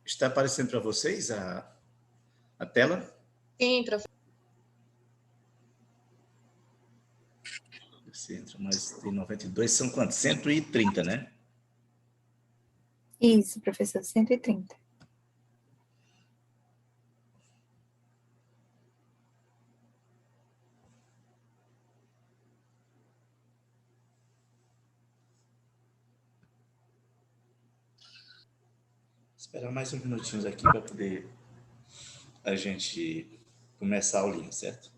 Está aparecendo para vocês a tela? Sim, professor. Você entra, mas tem 92, são quantos? 130, né? Isso, professor, 130. Esperar mais uns minutinhos aqui para poder a gente começar a aulinha, certo?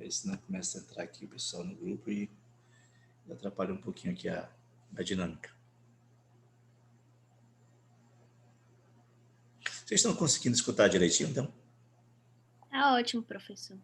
Aí senão começa a entrar aqui o pessoal no grupo e atrapalha um pouquinho aqui a dinâmica. Vocês estão conseguindo escutar direitinho, então? Tá ótimo, professor.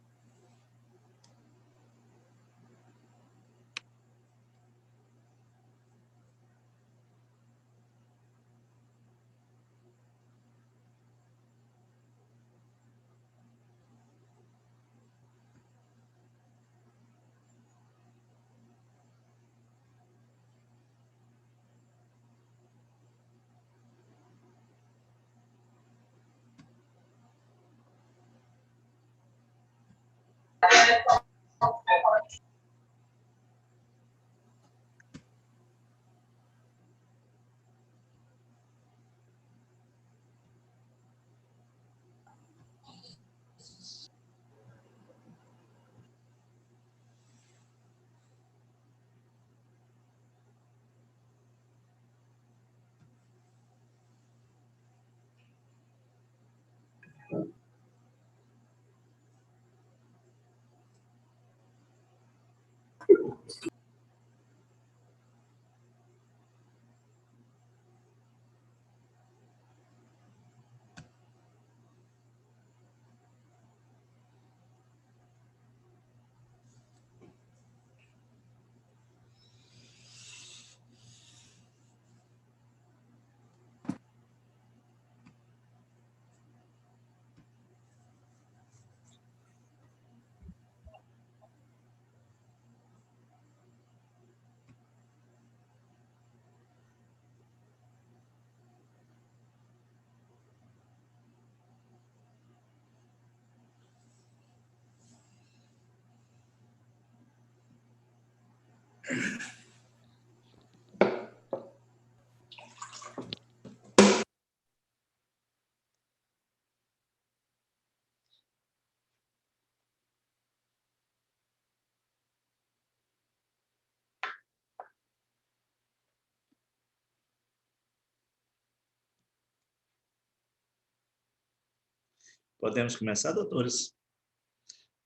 Podemos começar, doutores?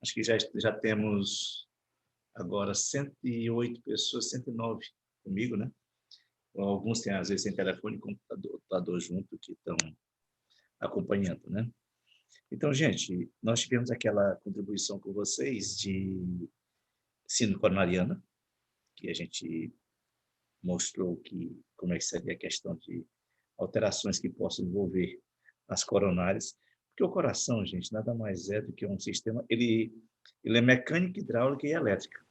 Acho que já temos agora 108 pessoas, 109 comigo, né? Alguns têm, às vezes, sem telefone e computador junto, que estão acompanhando, né? Então, gente, nós tivemos aquela contribuição com vocês de síndrome coronariana, que a gente mostrou como é que seria a questão de alterações que possam envolver as coronárias, porque o coração, gente, nada mais é do que um sistema, ele é mecânica, hidráulica e elétrica.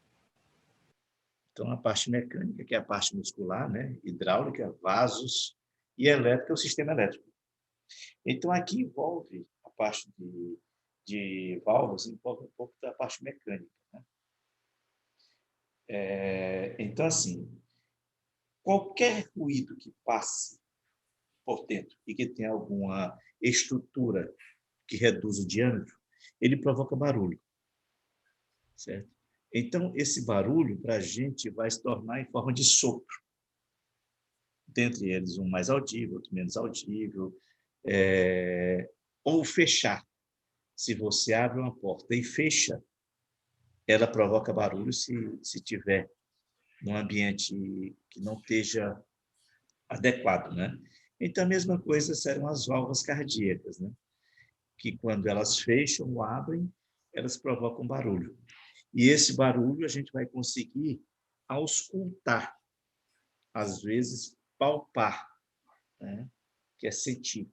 Então, a parte mecânica, que é a parte muscular, né? Hidráulica, vasos, e elétrica, o sistema elétrico. Então, aqui envolve a parte de válvulas, envolve um pouco da parte mecânica, né? Então, assim, qualquer ruído que passe por dentro e que tenha alguma estrutura que reduz o diâmetro, ele provoca barulho, certo? Então, esse barulho, para a gente, vai se tornar em forma de sopro. Dentre eles, um mais audível, outro menos audível, ou fechar. Se você abre uma porta e fecha, ela provoca barulho se tiver num ambiente que não esteja adequado, né? Então, a mesma coisa serão as válvulas cardíacas, né? Que quando elas fecham ou abrem, elas provocam barulho. E esse barulho a gente vai conseguir auscultar, às vezes palpar, né? Que é sentir.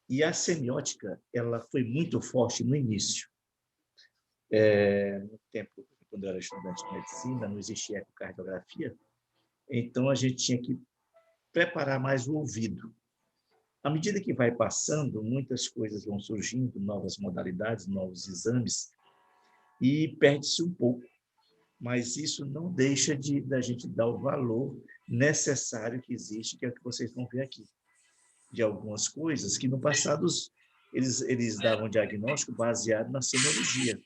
E a semiótica, ela foi muito forte no início. No tempo, quando eu era estudante de medicina, não existia ecocardiografia, então a gente tinha que preparar mais o ouvido. À medida que vai passando, muitas coisas vão surgindo, novas modalidades, novos exames, e perde-se um pouco. Mas isso não deixa da gente dar o valor necessário que existe, que é o que vocês vão ver aqui, de algumas coisas que no passado eles davam diagnóstico baseado na semiologia.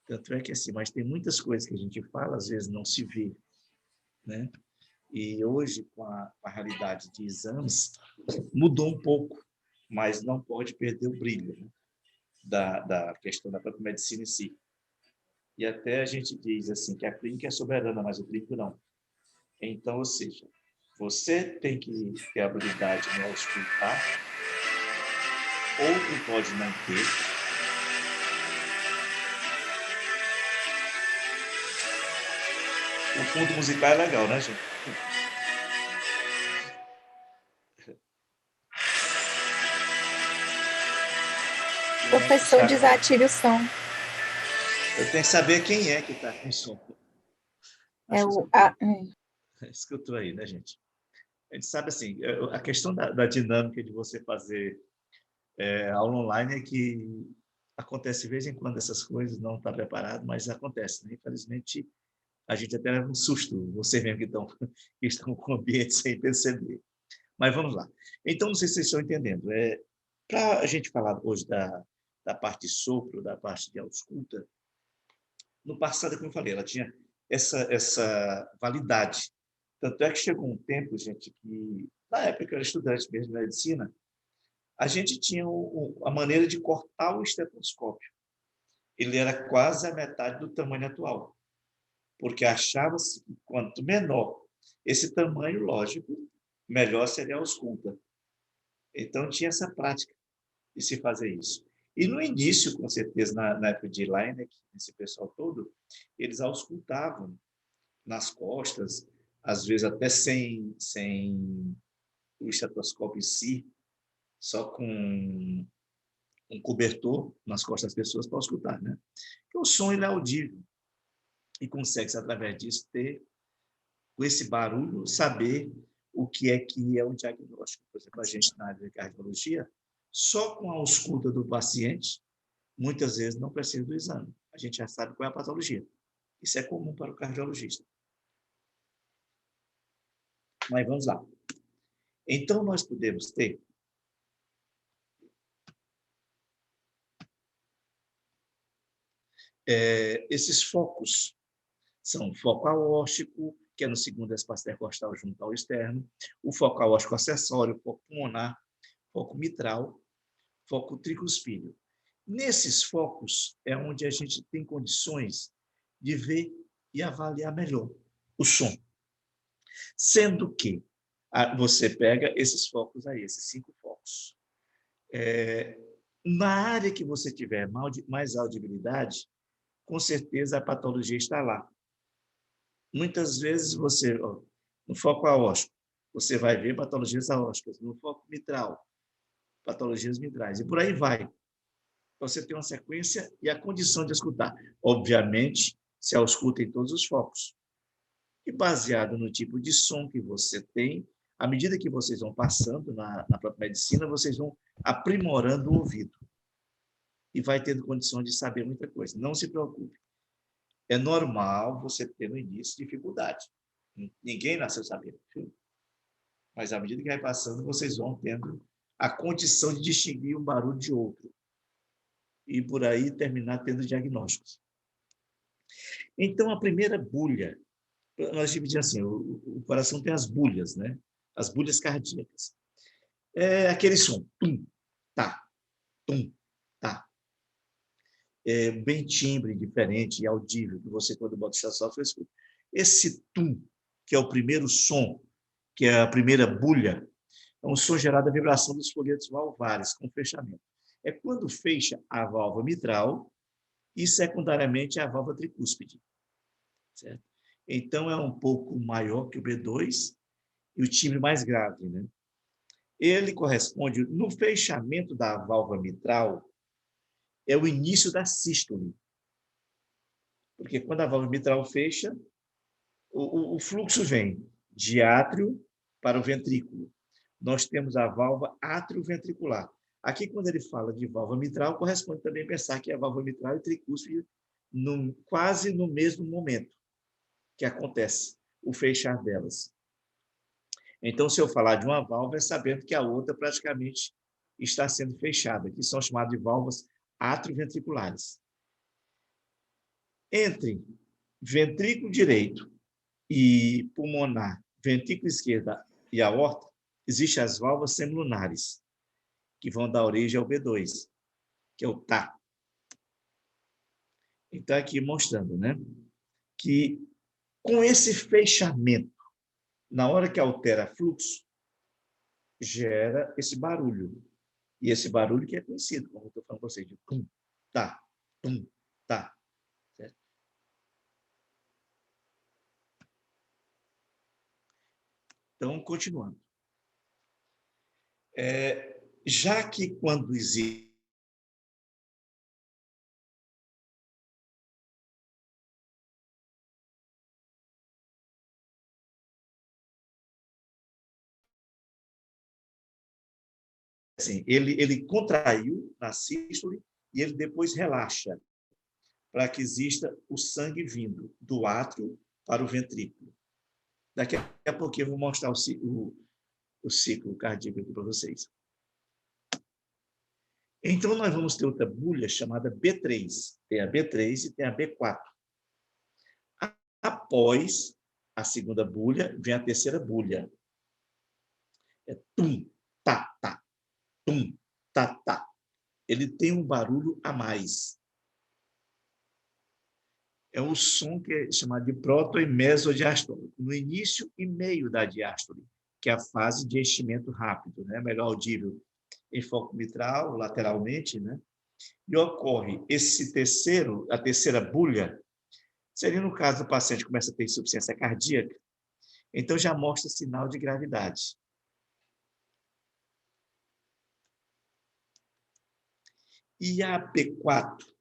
Tanto é que assim, mas tem muitas coisas que a gente fala, às vezes não se vê, né? E hoje, com a realidade de exames, mudou um pouco, mas não pode perder o brilho, né? da questão da própria medicina em si. E até a gente diz assim que a clínica é soberana, mas o clínico não. Então, ou seja, você tem que ter habilidade no auscultar, outro pode não ter. O fundo musical é legal, né, gente? Professor, desative o som. Eu tenho que saber quem é que está com som. Escutou aí, né, gente? A gente sabe assim, a questão da dinâmica de você fazer aula online é que acontece de vez em quando essas coisas, não está preparado, mas acontece, né? Infelizmente, a gente até leva um susto, vocês mesmo que estão com o ambiente sem perceber. Mas vamos lá. Então, não sei se vocês estão entendendo. Para a gente falar hoje da parte de sopro, da parte de ausculta, no passado, como eu falei, ela tinha essa validade. Tanto é que chegou um tempo, gente, que na época que eu era estudante mesmo de medicina, a gente tinha a maneira de cortar o estetoscópio. Ele era quase a metade do tamanho atual, porque achava-se que quanto menor esse tamanho, lógico, melhor seria a ausculta. Então, tinha essa prática de se fazer isso. E no início, com certeza, na época de Laennec, esse pessoal todo, eles auscultavam nas costas, às vezes até sem o estetoscópio em si, só com um cobertor nas costas das pessoas para auscultar, né? Porque o som ele é audível e consegue-se, através disso, ter, com esse barulho, saber o que é o diagnóstico. Por exemplo, a gente na área de cardiologia, só com a ausculta do paciente, muitas vezes não precisa do exame. A gente já sabe qual é a patologia. Isso é comum para o cardiologista. Mas vamos lá. Então, nós podemos ter esses focos. São foco aórtico, que é no segundo espaço intercostal junto ao externo, o foco aórtico acessório, foco pulmonar, foco mitral, foco tricuspídeo. Nesses focos é onde a gente tem condições de ver e avaliar melhor o som. Sendo que você pega esses focos aí, esses 5 focos. Na área que você tiver mais audibilidade, com certeza a patologia está lá. Muitas vezes você, no foco aórtico, você vai ver patologias aórticas, no foco mitral, patologias mitrais, e por aí vai. Você tem uma sequência e a condição de escutar. Obviamente, se ausculta em todos os focos. E baseado no tipo de som que você tem, à medida que vocês vão passando na própria medicina, vocês vão aprimorando o ouvido. E vai tendo condição de saber muita coisa. Não se preocupe. É normal você ter no início dificuldade. Ninguém nasceu sabendo. Mas à medida que vai passando, vocês vão tendo a condição de distinguir um barulho de outro. E por aí terminar tendo diagnósticos. Então, a primeira bulha, nós dividimos assim, o coração tem as bulhas, né? As bulhas cardíacas. É aquele som, tum, tá, tum, tá. É bem timbre, diferente e audível, que você, quando bota o estetoscópio, escuta. Esse tum, que é o primeiro som, que é a primeira bulha, é um som gerado da vibração dos folhetos valvares, com fechamento. É quando fecha a válvula mitral e, secundariamente, a válvula tricúspide. Certo? Então, é um pouco maior que o B2 e o timbre mais grave. Né? Ele corresponde, no fechamento da válvula mitral, é o início da sístole. Porque quando a válvula mitral fecha, o fluxo vem de átrio para o ventrículo. nós temos a válvula atrioventricular. Aqui, quando ele fala de válvula mitral, corresponde também pensar que a válvula mitral e tricúspide quase no mesmo momento que acontece o fechar delas. Então, se eu falar de uma válvula, é sabendo que a outra praticamente está sendo fechada, que são chamadas de válvulas atrioventriculares. Entre ventrículo direito e pulmonar, ventrículo esquerdo e aorta, existem as válvulas semilunares, que vão dar origem ao B2, que é o TAC. Então, aqui mostrando, né, que com esse fechamento, na hora que altera fluxo, gera esse barulho. E esse barulho que é conhecido, como eu estou falando para vocês, de tum, tá, tum, tá. Certo? Então, continuando. Já que quando existe assim, ele contraiu na sístole e ele depois relaxa, para que exista o sangue vindo do átrio para o ventrículo. Daqui a pouquinho eu vou mostrar o ciclo cardíaco aqui para vocês. Então, nós vamos ter outra bulha chamada B3. Tem a B3 e tem a B4. Após a segunda bulha, vem a terceira bulha. É tum, tá, tá, tum, tá, tá. Ele tem um barulho a mais. É o som que é chamado de proto- e mesodiástole, no início e meio da diástole, que é a fase de enchimento rápido, né? Melhor audível em foco mitral, lateralmente, né? E ocorre a terceira bulha, seria no caso do paciente que começa a ter insuficiência cardíaca, então já mostra sinal de gravidade. E a B4,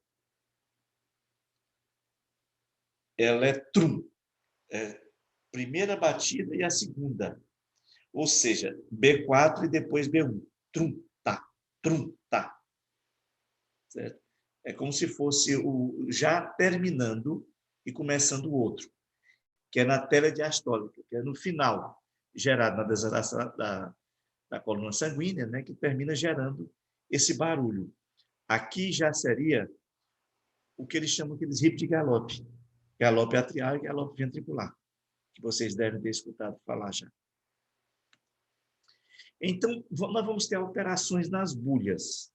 ela é trum, primeira batida e a segunda, ou seja, B4 e depois B1, trum, tá, certo? É como se fosse já terminando e começando o outro, que é na tela diastólica, que é no final, gerado na desalação da coluna sanguínea, né, que termina gerando esse barulho. Aqui já seria o que eles chamam de hip de galope. Galope atrial e galope ventricular, que vocês devem ter escutado falar já. Então, nós vamos ter alterações nas bulhas.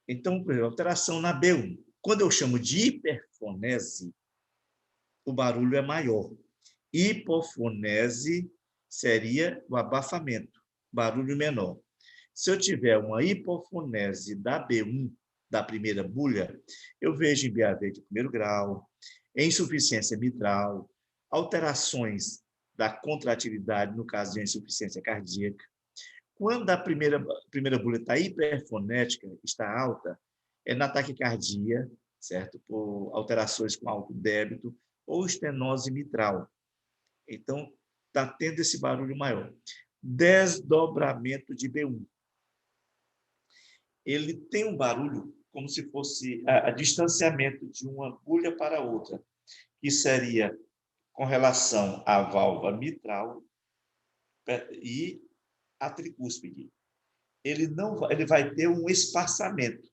Então, por exemplo, alteração na B1. Quando eu chamo de hiperfonese, o barulho é maior. Hipofonese seria o abafamento, barulho menor. Se eu tiver uma hipofonese da B1, da primeira bulha, eu vejo em BAV de primeiro grau, insuficiência mitral, alterações da contratilidade, no caso de insuficiência cardíaca. Quando a primeira bulha está hiperfonética, está alta, é na taquicardia, certo? Por alterações com alto débito ou estenose mitral. Então, está tendo esse barulho maior. Desdobramento de B1. Ele tem um barulho como se fosse a distanciamento de uma bulha para outra, que seria com relação à válvula mitral e a tricúspide. Ele vai ter um espaçamento.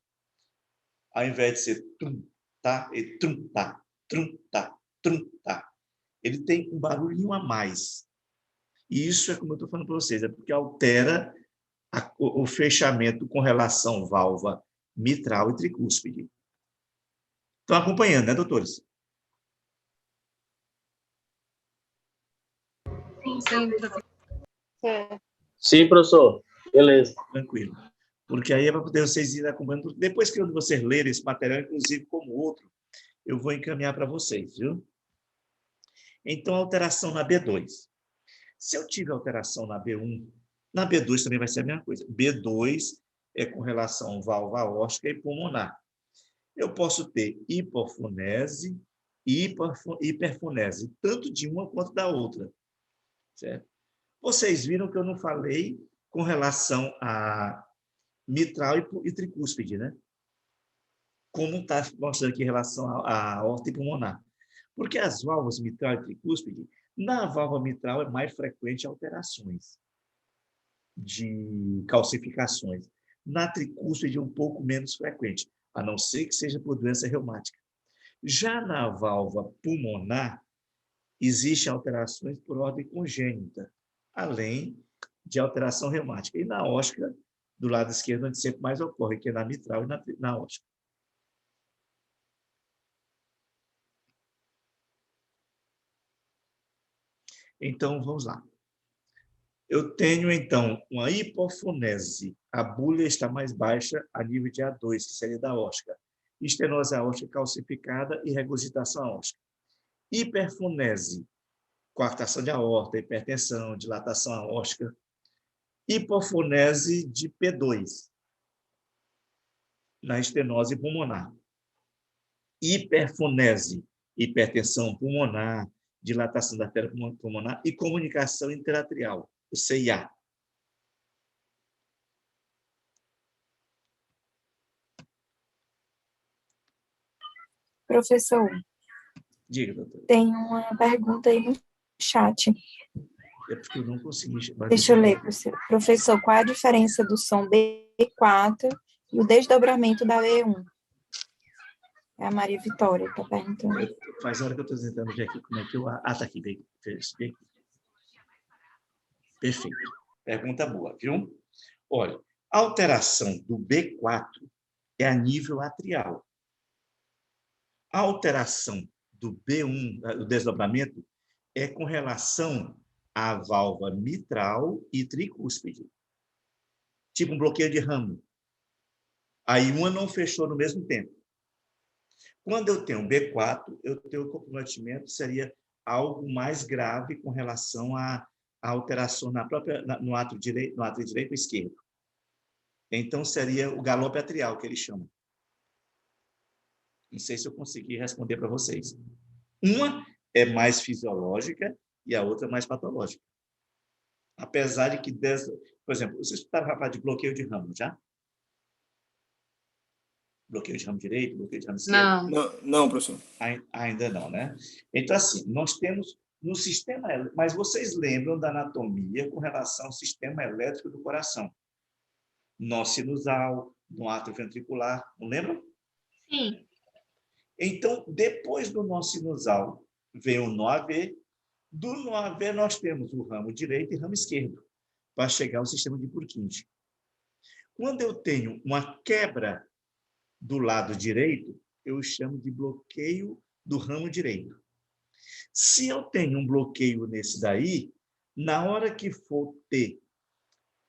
Ao invés de ser trum, tá, e trum, tá, trum, tá, trum, tá. Ele tem um barulhinho a mais. E isso é como eu estou falando para vocês, é porque altera o fechamento com relação à válvula mitral e tricúspide. Estão acompanhando, né, doutores? Sim, professor. Sim, professor. Beleza. Tranquilo. Porque aí é para poder vocês irem acompanhando. Depois que vocês lerem esse material, inclusive como outro, eu vou encaminhar para vocês, viu? Então, alteração na B2. Se eu tiver alteração na B1, na B2 também vai ser a mesma coisa. B2 é com relação à válvula aórtica e pulmonar. Eu posso ter hipofonese e hiperfonese, tanto de uma quanto da outra. Certo? Vocês viram que eu não falei com relação a mitral e tricúspide, né? Como está mostrando aqui em relação à aorta e pulmonar. Porque as válvulas mitral e tricúspide, na válvula mitral é mais frequente alterações de calcificações. Na tricúspide é um pouco menos frequente, a não ser que seja por doença reumática. Já na válvula pulmonar, existem alterações por ordem congênita, além de alteração reumática. E na aórtica, do lado esquerdo, onde sempre mais ocorre, que é na mitral e na aórtica. Então, vamos lá. Eu tenho, então, uma hipofonese. A bulha está mais baixa a nível de A2, que seria da aórtica. Estenose aórtica calcificada e regurgitação aórtica. Hiperfonese, coartação de aorta, hipertensão, dilatação aórtica. Hipofonese de P2, na estenose pulmonar. Hiperfonese, hipertensão pulmonar, dilatação da artéria pulmonar e comunicação interatrial, o CIA. Professor, Diga, doutor. tem uma pergunta aí no chat. É porque eu não consegui... Deixa eu ler, professor. Qual é a diferença do som B4 e o desdobramento da E1? É a Maria Vitória que está perguntando. Faz hora que eu estou tentando ver aqui como é que eu... Ah, está aqui. Bem. Perfeito. Pergunta boa, viu? Olha, a alteração do B4 é a nível atrial. A alteração do B1, o desdobramento, é com relação à válvula mitral e tricúspide. Tipo um bloqueio de ramo. Aí uma não fechou no mesmo tempo. Quando eu tenho B4, eu tenho o comprometimento, seria algo mais grave com relação à alteração no átrio direito e esquerdo. Então, seria o galope atrial, que eles chamam. Não sei se eu consegui responder para vocês. Uma é mais fisiológica e a outra é mais patológica. Apesar de que, por exemplo, vocês estavam falando de bloqueio de ramo, já? Bloqueio de ramo direito, bloqueio de ramo esquerdo? Não, professor. Ainda não, né? Então, assim, nós temos no sistema... Mas vocês lembram da anatomia com relação ao sistema elétrico do coração? Nó sinusal, no átrio ventricular, não lembram? Sim. Então, depois do nó sinusal, vem o nó AV. Do nó AV, nós temos o ramo direito e ramo esquerdo, para chegar ao sistema de Purkinje. Quando eu tenho uma quebra do lado direito, eu chamo de bloqueio do ramo direito. Se eu tenho um bloqueio nesse daí, na hora que for ter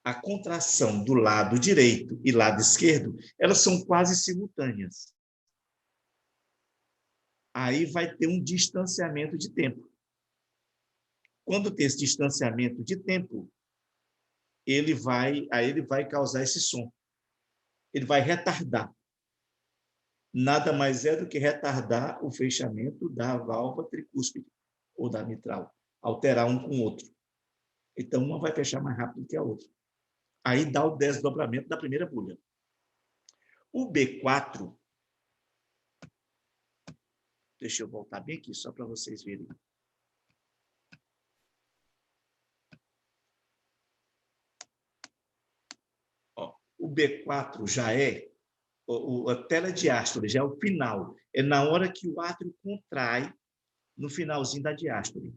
a contração do lado direito e lado esquerdo, elas são quase simultâneas. Aí vai ter um distanciamento de tempo. Quando tem esse distanciamento de tempo, ele vai causar esse som. Ele vai retardar. Nada mais é do que retardar o fechamento da válvula tricúspide ou da mitral, alterar um com o outro. Então, uma vai fechar mais rápido que a outra. Aí dá o desdobramento da primeira bulha. O B4, deixa eu voltar bem aqui, só para vocês verem. Ó, o B4 já é a telediástole, já é o final. É na hora que o átrio contrai, no finalzinho da diástole,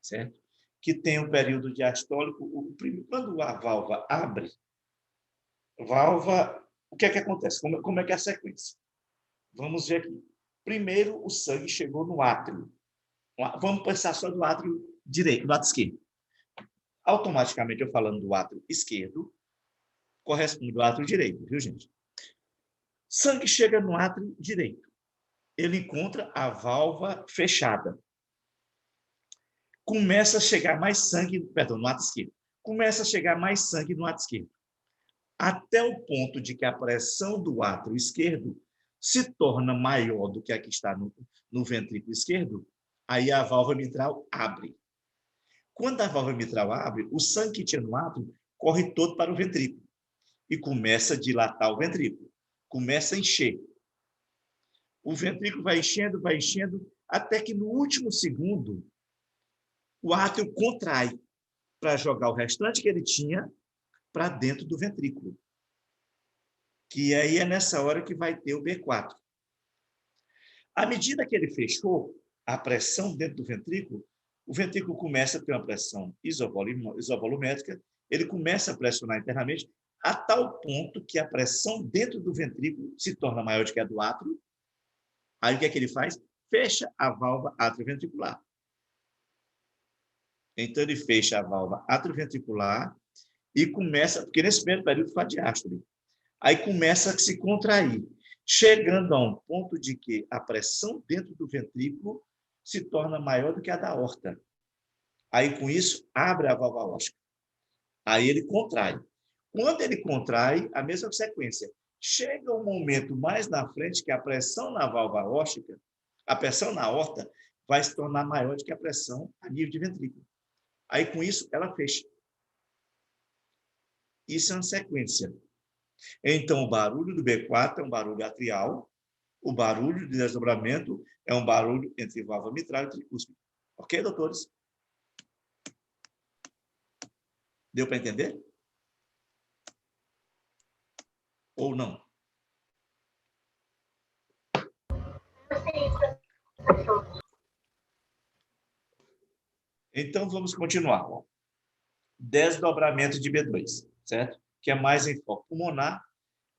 certo? Que tem um período diastólico. Quando a válvula abre, o que é que acontece? Como é que é a sequência? Vamos ver aqui. Primeiro, o sangue chegou no átrio. Vamos pensar só do átrio direito, do átrio esquerdo. Automaticamente, eu falando do átrio esquerdo, corresponde ao átrio direito, viu, gente? Sangue chega no átrio direito. Ele encontra a válvula fechada. Começa a chegar mais sangue, no átrio esquerdo. Começa a chegar mais sangue no átrio esquerdo. Até o ponto de que a pressão do átrio esquerdo se torna maior do que a que está no ventrículo esquerdo, aí a válvula mitral abre. Quando a válvula mitral abre, o sangue que tinha no átrio corre todo para o ventrículo e começa a dilatar o ventrículo, começa a encher. O ventrículo vai enchendo, até que no último segundo, o átrio contrai para jogar o restante que ele tinha para dentro do ventrículo. Que aí é nessa hora que vai ter o B4. À medida que ele fechou a pressão dentro do ventrículo, o ventrículo começa a ter uma pressão isovolumétrica, ele começa a pressionar internamente, a tal ponto que a pressão dentro do ventrículo se torna maior do que a do átrio. Aí o que é que ele faz? Fecha a válvula atrioventricular. Então, ele fecha a válvula atrioventricular e começa, porque nesse primeiro período faz diástole. Aí começa a se contrair, chegando a um ponto de que a pressão dentro do ventrículo se torna maior do que a da aorta. Aí, com isso, abre a válvula aórtica. Aí ele contrai. Quando ele contrai, a mesma sequência. Chega um momento mais na frente que a pressão na válvula aórtica, a pressão na aorta, vai se tornar maior do que a pressão a nível de ventrículo. Aí, com isso, ela fecha. Isso é uma sequência. Então, o barulho do B4 é um barulho atrial, o barulho de desdobramento é um barulho entre válvula mitral e tricúspide. Ok, doutores? Deu para entender? Ou não? Então, vamos continuar. Desdobramento de B2, certo? Que é mais em foco pulmonar.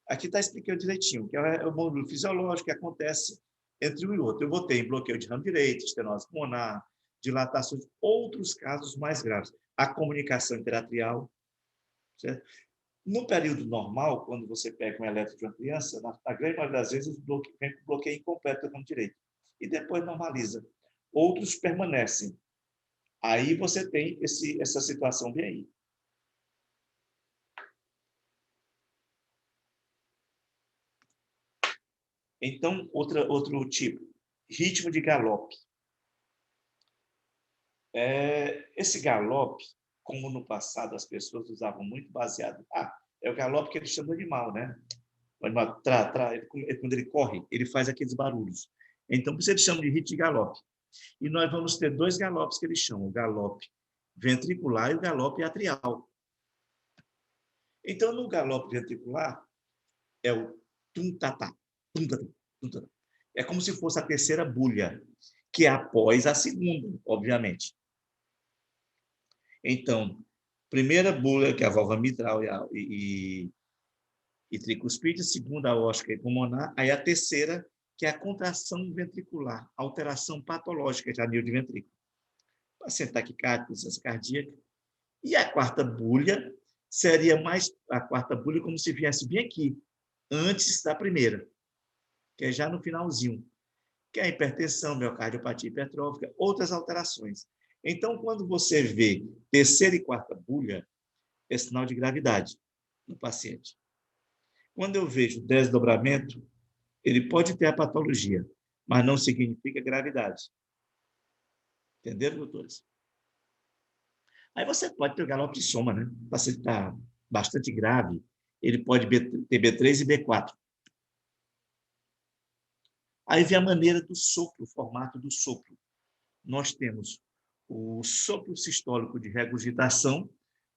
Aqui está explicando direitinho, que é o módulo fisiológico que acontece entre um e outro. Eu botei bloqueio de ramo direito, estenose pulmonar, dilatações, outros casos mais graves. A comunicação interatrial. Certo? No período normal, quando você pega um eletro de uma criança, na grande maioria das vezes, vem com bloqueio incompleto do ramo direito. E depois normaliza. Outros permanecem. Aí você tem essa situação bem aí. Então, outro tipo, ritmo de galope. Esse galope, como no passado as pessoas usavam muito baseado... é o galope que eles chamam de animal, né? O animal, quando ele corre, ele faz aqueles barulhos. Então, por isso eles chamam de ritmo de galope. E nós vamos ter dois galopes que eles chamam, o galope ventricular e o galope atrial. Então, no galope ventricular, é o tum-tatá, tum-tatá, tum-tatá. É como se fosse a terceira bulha, que é após a segunda, obviamente. Então, primeira bulha, que é a válvula mitral e tricuspide, segunda aórtica e pulmonar, aí a terceira, que é a contração ventricular, alteração patológica de anil de ventrículo. Paciente taquicárdico, insuficiência cardíaca. E a quarta bulha seria a quarta bulha como se viesse bem aqui, antes da primeira, que é já no finalzinho, que é a hipertensão, miocardiopatia hipertrófica, outras alterações. Então, quando você vê terceira e quarta bulha, é sinal de gravidade no paciente. Quando eu vejo desdobramento, ele pode ter a patologia, mas não significa gravidade. Entenderam, doutores? Aí você pode ter o galope de soma, né? O paciente está bastante grave, ele pode ter B3 e B4. Aí vem a maneira do sopro, o formato do sopro. Nós temos o sopro sistólico de regurgitação,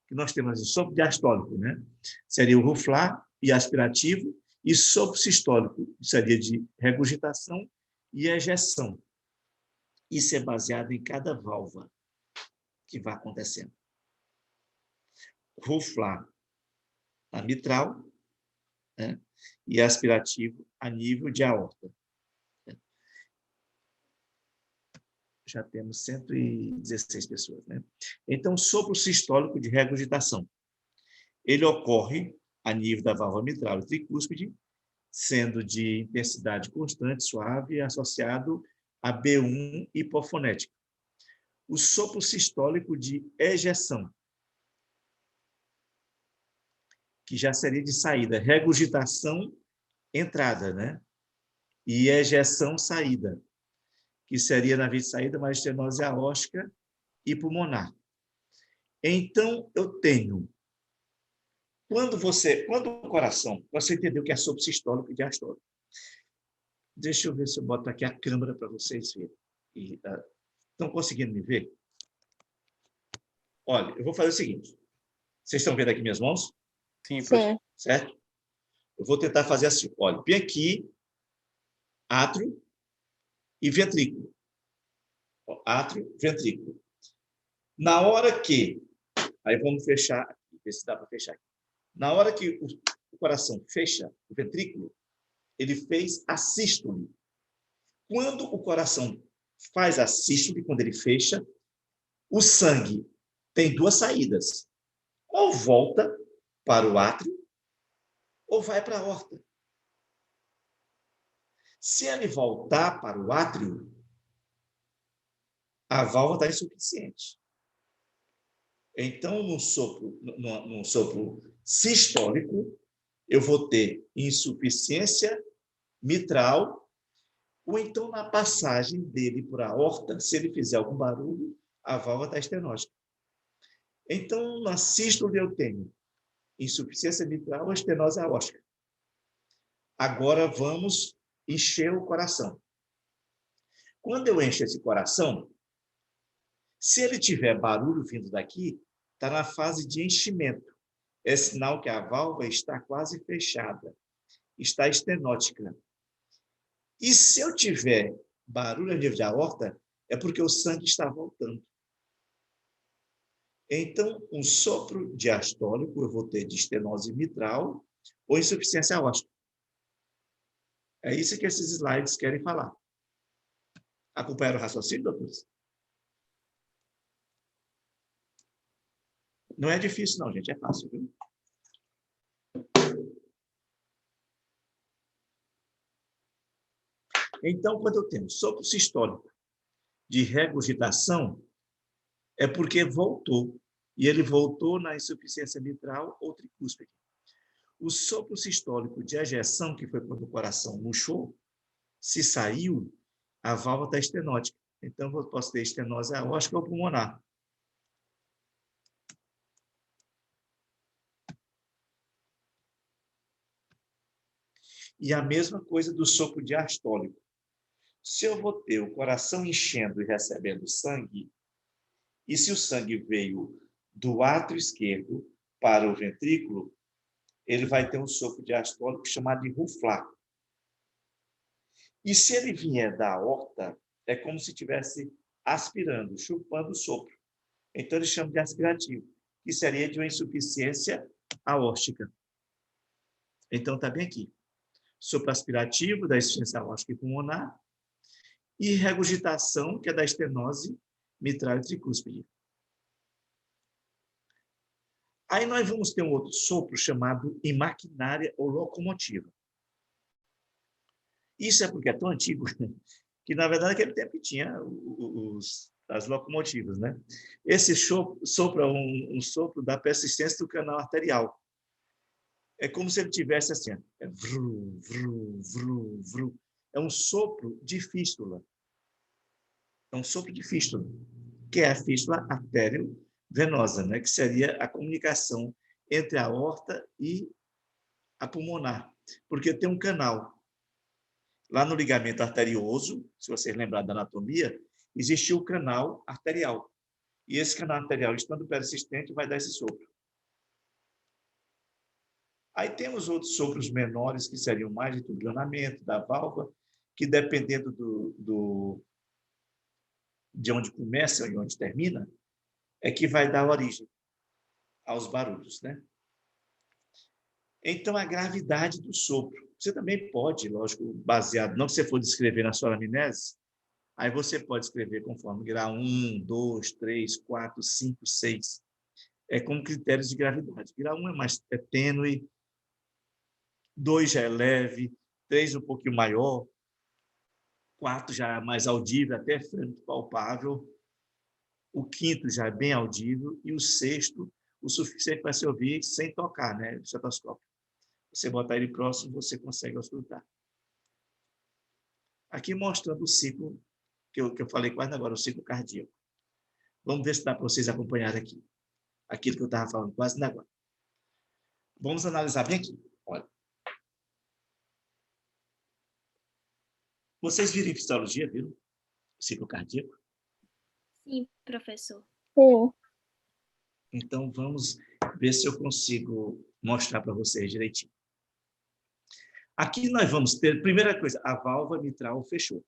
que nós temos o sopro diastólico, né? Seria o ruflar e aspirativo, e sopro sistólico seria de regurgitação e ejeção. Isso é baseado em cada válvula que vai acontecendo. Ruflar a mitral, né? E aspirativo a nível de aorta. Já temos 116 pessoas, né? Então, sopro sistólico de regurgitação. Ele ocorre a nível da válvula mitral e tricúspide, sendo de intensidade constante, suave, associado a B1 hipofonética. O sopro sistólico de ejeção, que já seria de saída, regurgitação, entrada, né? E ejeção, saída, que seria na via de saída, uma estenose aórtica e pulmonar. Então, eu tenho... Quando o coração... Você entendeu que é sopro sistólico e diastólico. Deixa eu ver se eu boto aqui a câmera para vocês verem. Estão conseguindo me ver? Olha, eu vou fazer o seguinte. Vocês estão vendo aqui minhas mãos? Sim, Sim. Certo? Eu vou tentar fazer assim. Olha, bem aqui, átrio e ventrículo. Átrio, ventrículo. Na hora que... Aí vamos fechar aqui, ver se dá para fechar aqui. Na hora que o coração fecha o ventrículo, ele fez a sístole. Quando o coração faz a sístole, quando ele fecha, o sangue tem duas saídas. Ou volta para o átrio, ou vai para a aorta. Se ele voltar para o átrio, a válvula está insuficiente. Então, no sopro sistólico, eu vou ter insuficiência mitral, ou então na passagem dele por a aorta, se ele fizer algum barulho, a válvula está estenótica. Então, na sístole eu tenho insuficiência mitral ou estenose aórtica. Agora vamos encher o coração. Quando eu encho esse coração, se ele tiver barulho vindo daqui, está na fase de enchimento. É sinal que a válvula está quase fechada, está estenótica. E se eu tiver barulho a nível de aorta, é porque o sangue está voltando. Então, um sopro diastólico eu vou ter de estenose mitral ou insuficiência aórtica. É isso que esses slides querem falar. Acompanharam o raciocínio, doutores? Não é difícil, não, gente. É fácil, viu? Então, quando eu tenho sopro sistólico de regurgitação, é porque voltou. E ele voltou na insuficiência mitral ou tricúspide. O sopro sistólico de ejeção, que foi quando o coração murchou, se saiu, a válvula está estenótica. Então, eu posso ter estenose aórtica ou pulmonar. E a mesma coisa do sopro diastólico. Se eu vou ter o coração enchendo e recebendo sangue, e se o sangue veio do átrio esquerdo para o ventrículo, ele vai ter um sopro diastólico chamado de ruflar. E se ele vier da aorta, é como se estivesse aspirando, chupando o sopro. Então, ele chama de aspirativo, que seria de uma insuficiência aórtica. Então, está bem aqui. Sopro aspirativo da insuficiência aórtica e pulmonar e regurgitação, que é da estenose mitral e tricúspide. Aí nós vamos ter um outro sopro chamado imaquinária ou locomotiva. Isso é porque é tão antigo que, na verdade, naquele tempo tinha as locomotivas, né? Esse sopro é um sopro da persistência do canal arterial. É como se ele tivesse assim, vru, vru, vru, vru. É um sopro de fístula. É um sopro de fístula, que é a fístula artério-venosa, né? Que seria a comunicação entre a aorta e a pulmonar, porque tem um canal. Lá no ligamento arterioso, se vocês lembrarem da anatomia, existiu o canal arterial. E esse canal arterial, estando persistente, vai dar esse sopro. Aí temos outros sopros menores, que seriam mais de turbulionamento da válvula, que dependendo de onde começa e onde termina, é que vai dar origem aos barulhos, né? Então, a gravidade do sopro. Você também pode, lógico, baseado, não que você for descrever na sua anamnese, aí você pode escrever conforme grau 1, 2, 3, 4, 5, 6. É como critérios de gravidade. Grau 1 é tênue, 2 já é leve, 3 um pouquinho maior, 4 já é mais audível, até frente palpável, o quinto já é bem audível, e o sexto, o suficiente para se ouvir sem tocar, né, o estetoscópio. Você botar ele próximo, você consegue auscultar. Aqui mostrando o ciclo, que eu falei quase agora, o ciclo cardíaco. Vamos ver se dá para vocês acompanharem aqui. aquilo que eu estava falando quase ainda agora. Vamos analisar bem aqui. Olha. Vocês viram em fisiologia, viram? O ciclo cardíaco? Sim, professor. Então, vamos ver se eu consigo mostrar para vocês direitinho. Aqui nós vamos ter, primeira coisa, a válvula mitral fechou,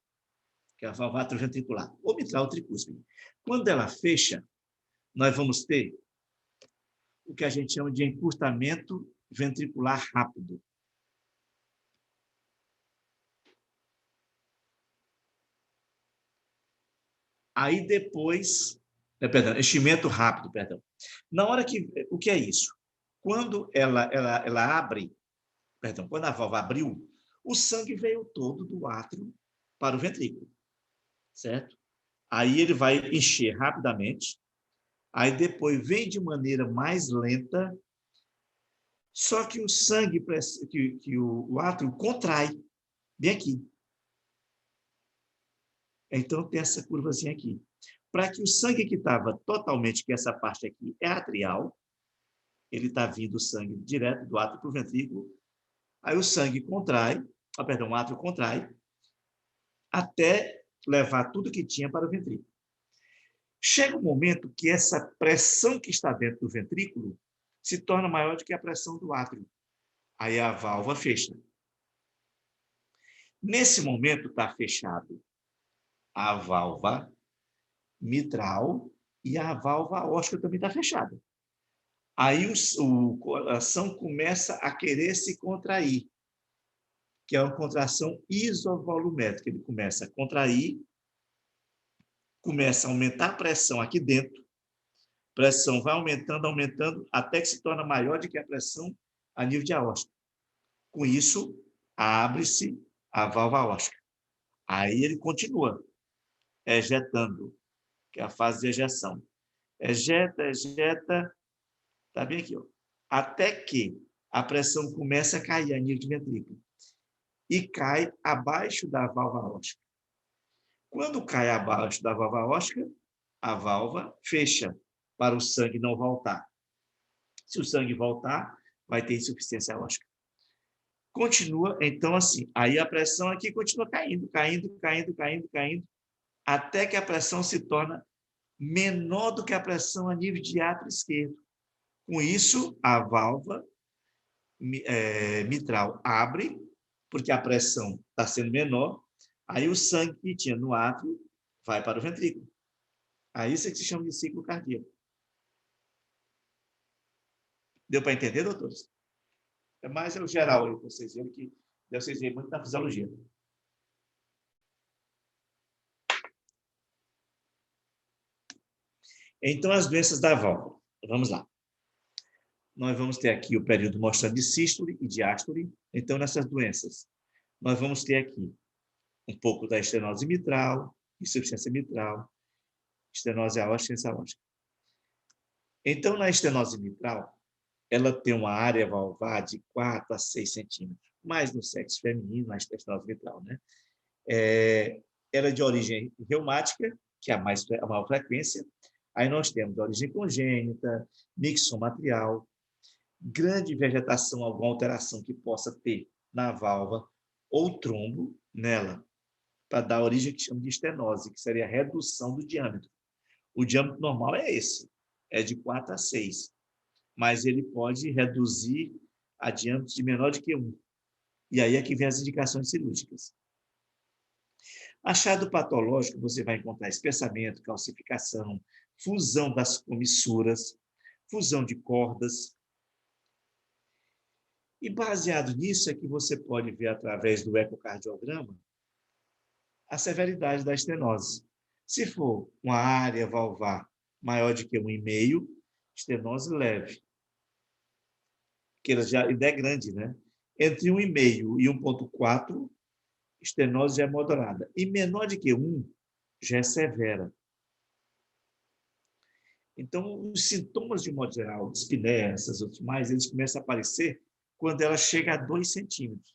que é a válvula atrioventricular, ou mitral tricúspide. Quando ela fecha, nós vamos ter o que a gente chama de encurtamento ventricular rápido. Aí depois, perdão, enchimento rápido, perdão. Na hora que, o que é isso? Quando ela abre, perdão, quando a válvula abriu, o sangue veio todo do átrio para o ventrículo, certo? Aí ele vai encher rapidamente, aí depois vem de maneira mais lenta, só que o sangue, que o átrio contrai, bem aqui. Então tem essa curvazinha aqui. Para que o sangue que estava totalmente, que essa parte aqui é atrial, ele está vindo o sangue direto do átrio para o ventrículo, aí o sangue contrai, o átrio contrai, até levar tudo que tinha para o ventrículo. Chega um momento que essa pressão que está dentro do ventrículo se torna maior do que a pressão do átrio. Aí a válvula fecha. Nesse momento está fechado a válvula mitral e a válvula aórtica também está fechada. Aí o coração começa a querer se contrair, que é uma contração isovolumétrica. Ele começa a contrair, começa a aumentar a pressão aqui dentro, a pressão vai aumentando, aumentando, até que se torna maior do que a pressão a nível de aórtica. Com isso, abre-se a válvula aórtica. Aí ele continua ejetando, que é a fase de ejeção. Ejeta, ejeta, está bem aqui, ó. Até que a pressão começa a cair a nível de ventrículo e cai abaixo da válvula aórtica. Quando cai abaixo da válvula aórtica, a válvula fecha para o sangue não voltar. Se o sangue voltar, vai ter insuficiência aórtica. Continua, então, assim, aí a pressão aqui continua caindo, caindo, caindo, caindo, caindo, até que a pressão se torna menor do que a pressão a nível de átrio esquerdo. Com isso, a válvula mitral abre, porque a pressão está sendo menor, aí o sangue que tinha no átrio vai para o ventrículo. Aí isso é que se chama de ciclo cardíaco. Deu para entender, doutores? É mais o geral aí, para vocês verem que vocês veem muito na fisiologia. Então, as doenças da válvula. Vamos lá. Nós vamos ter aqui o período mostrando de sístole e diástole. Então, nessas doenças, nós vamos ter aqui um pouco da estenose mitral, insuficiência mitral, estenose aórtica e aórtica. Então, na estenose mitral, ela tem uma área valvar de 4 a 6 centímetros, mais no sexo feminino, na estenose mitral, né? Ela é de origem reumática, que é a maior frequência. Aí nós temos origem congênita, mixomatrial, grande vegetação, alguma alteração que possa ter na válvula, ou trombo nela, para dar origem que chama de estenose, que seria a redução do diâmetro. O diâmetro normal é esse, é de 4 a 6, mas ele pode reduzir a diâmetro de menor do que 1. E aí é que vem as indicações cirúrgicas. Achado patológico, você vai encontrar espessamento, calcificação, fusão das comissuras, fusão de cordas. E baseado nisso é que você pode ver através do ecocardiograma a severidade da estenose. Se for uma área valvar maior do que 1,5, estenose leve. Que ela já é grande, né? Entre 1,5 e 1,4, estenose já é moderada. E menor do que 1, já é severa. Então, os sintomas, de modo geral, espinéia, essas outras mais, eles começam a aparecer quando ela chega a 2 centímetros.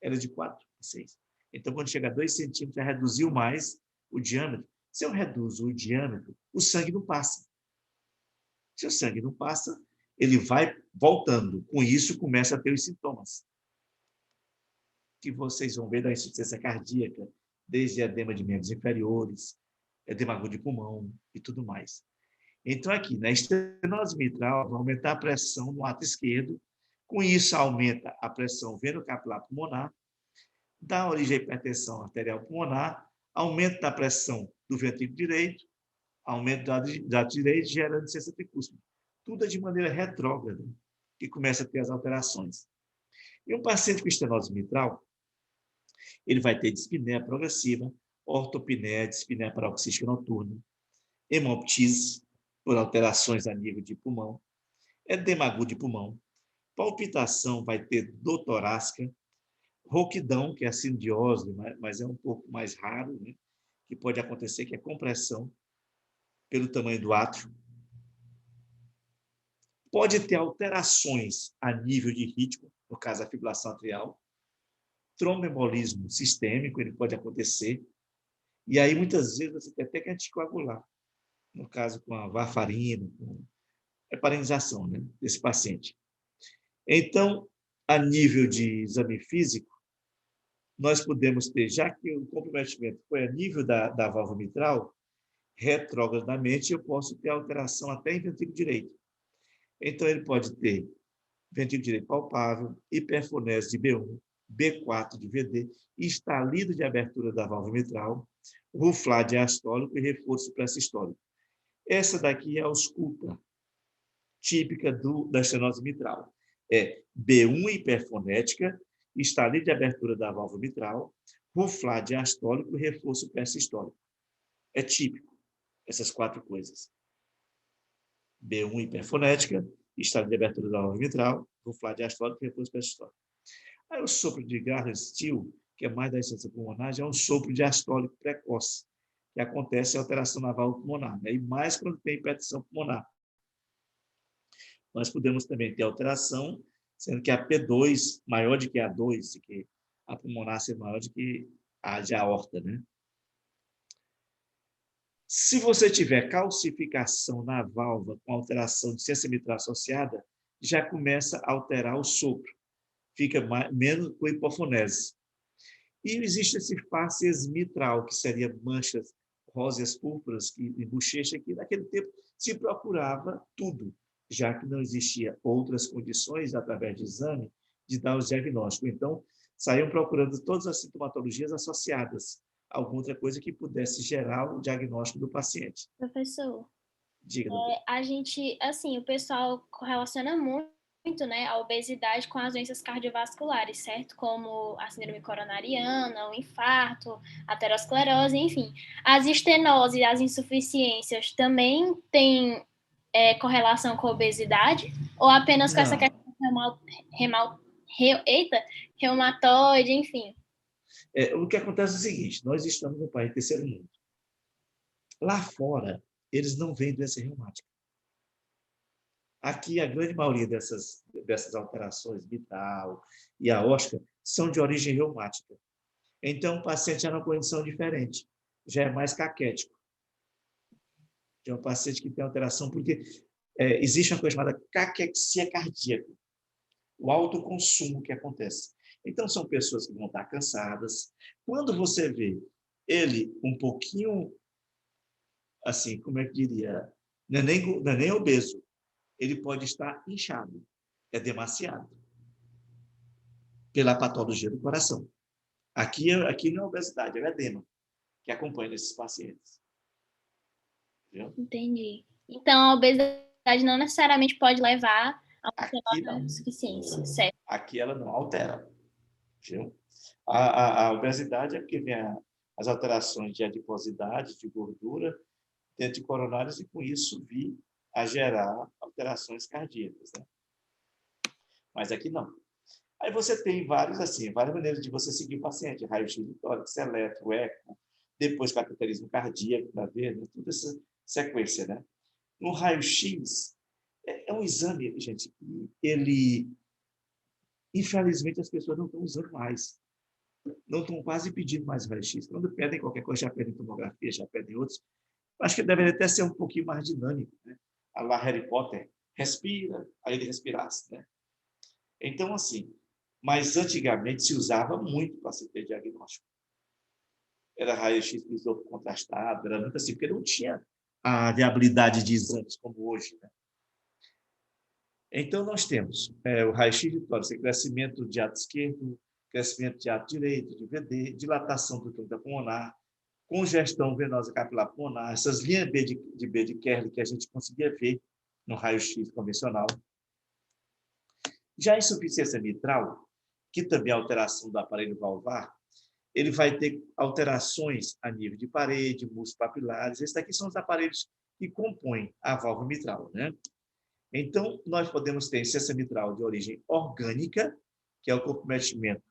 Ela é de 4 a 6. Então, quando chega a 2 centímetros, já reduziu mais o diâmetro. Se eu reduzo o diâmetro, o sangue não passa. Se o sangue não passa, ele vai voltando. Com isso, começa a ter os sintomas que vocês vão ver da insuficiência cardíaca, desde edema de membros inferiores, edema agudo de pulmão e tudo mais. Então, aqui, na estenose mitral, vai aumentar a pressão no ato esquerdo, com isso aumenta a pressão venocapilar pulmonar, dá origem à hipertensão arterial pulmonar, aumento a pressão do ventrículo direito, aumento da direita, gerando insuficiência tricúspide. Tudo é de maneira retrógrada, que começa a ter as alterações. E um paciente com estenose mitral, ele vai ter dispneia progressiva, ortopneia, dispneia paroxística noturna, hemoptise, por alterações a nível de pulmão, edema agudo de pulmão, palpitação vai ter dor torácica, rouquidão, que é a sindiose, mas é um pouco mais raro, né? Que pode acontecer, que é compressão pelo tamanho do átrio. Pode ter alterações a nível de ritmo, no caso da fibrilação atrial, tromboembolismo sistêmico, ele pode acontecer, e aí muitas vezes você tem até que anticoagular, no caso com a varfarina, com heparinização, né, desse paciente. Então, a nível de exame físico, nós podemos ter, já que o comprometimento foi a nível da válvula mitral, retrogradamente eu posso ter alteração até em ventrículo direito. Então, ele pode ter ventrículo direito palpável, hiperfonese de B1, B4 de VD, estalido de abertura da válvula mitral, ruflar diastólico e reforço pré-sistólico. Essa daqui é a ausculta típica da estenose mitral. É B1 hiperfonética, estalido de abertura da válvula mitral, ruflar diastólico e reforço pré-sistólico. É típico, essas 4 coisas. B1 hiperfonética, estalido de abertura da válvula mitral, ruflar diastólico e reforço pré-sistólico. Aí o sopro de Garner-Steele, que é mais da insuficiência pulmonar, já é um sopro diastólico precoce, que acontece a alteração na válvula pulmonar, né? E mais quando tem hipertensão pulmonar. Nós podemos também ter alteração, sendo que a P2 maior do que a 2, e que a pulmonar ser maior do que a de aorta, né? Se você tiver calcificação na válvula com alteração de insuficiência mitral associada, já começa a alterar o sopro, fica menos com hipofonese. E existe esse facies mitral, que seria manchas róseas púrpuras em bochecha, que naquele tempo se procurava tudo, já que não existia outras condições, através de exame, de dar os diagnósticos. Então, saíam procurando todas as sintomatologias associadas a alguma outra coisa que pudesse gerar o diagnóstico do paciente. Professor, Diga, doutor. a gente, assim, o pessoal correlaciona muito, né, a obesidade com as doenças cardiovasculares, certo? Como a síndrome coronariana, o infarto, a aterosclerose, enfim. As estenoses, as insuficiências também têm correlação com a obesidade? Ou apenas com essa Não. questão reumatoide, enfim? O que acontece é o seguinte, nós estamos no país terceiro mundo. Lá fora, eles não veem doença reumática. Aqui, a grande maioria dessas alterações vital e aórtica são de origem reumática. Então, o paciente já é uma condição diferente, já é mais caquético. Já é um paciente que tem alteração, porque existe uma coisa chamada caquexia cardíaca, o alto consumo que acontece. Então, são pessoas que vão estar cansadas. Quando você vê ele um pouquinho, assim, como é que diria, não é nem obeso, ele pode estar inchado, é demasiado, pela patologia do coração. Aqui não é obesidade, é edema, que acompanha esses pacientes. Entendeu? Entendi. Então, a obesidade não necessariamente pode levar a uma insuficiência, certo? Aqui ela não altera. Entendeu? A obesidade é porque vem as alterações de adiposidade, de gordura, dentro de coronários, e com isso vir a gerar alterações cardíacas, né? Mas aqui não. Aí você tem várias maneiras de você seguir o paciente, raio-x de tórax, eletro, eco, depois cateterismo cardíaco, para ver, né? Toda essa sequência, né? No raio-x, é um exame, gente, que ele, infelizmente, as pessoas não estão usando mais. Não estão quase pedindo mais raio-x. Quando pedem qualquer coisa, já pedem tomografia, já pedem outros. Acho que deveria até ser um pouquinho mais dinâmico, né? a lá Harry Potter, respira, aí ele respirasse, né? Então, assim, mas antigamente se usava muito para se ter diagnóstico. Era raio-x com isótopo contrastado, era muito assim, porque não tinha a viabilidade de exames como hoje, né? Então, nós temos o raio-x de tórax, crescimento de ato esquerdo, crescimento de ato direito, de VD, dilatação do túnel pulmonar, congestão venosa capilar pulmonar, essas linhas B de Kerley que a gente conseguia ver no raio-x convencional. Já a insuficiência mitral, que também é alteração do aparelho valvar, ele vai ter alterações a nível de parede, músculos papilares. Esses daqui são os aparelhos que compõem a válvula mitral, né? Então, nós podemos ter insuficiência mitral de origem orgânica, que é o comprometimento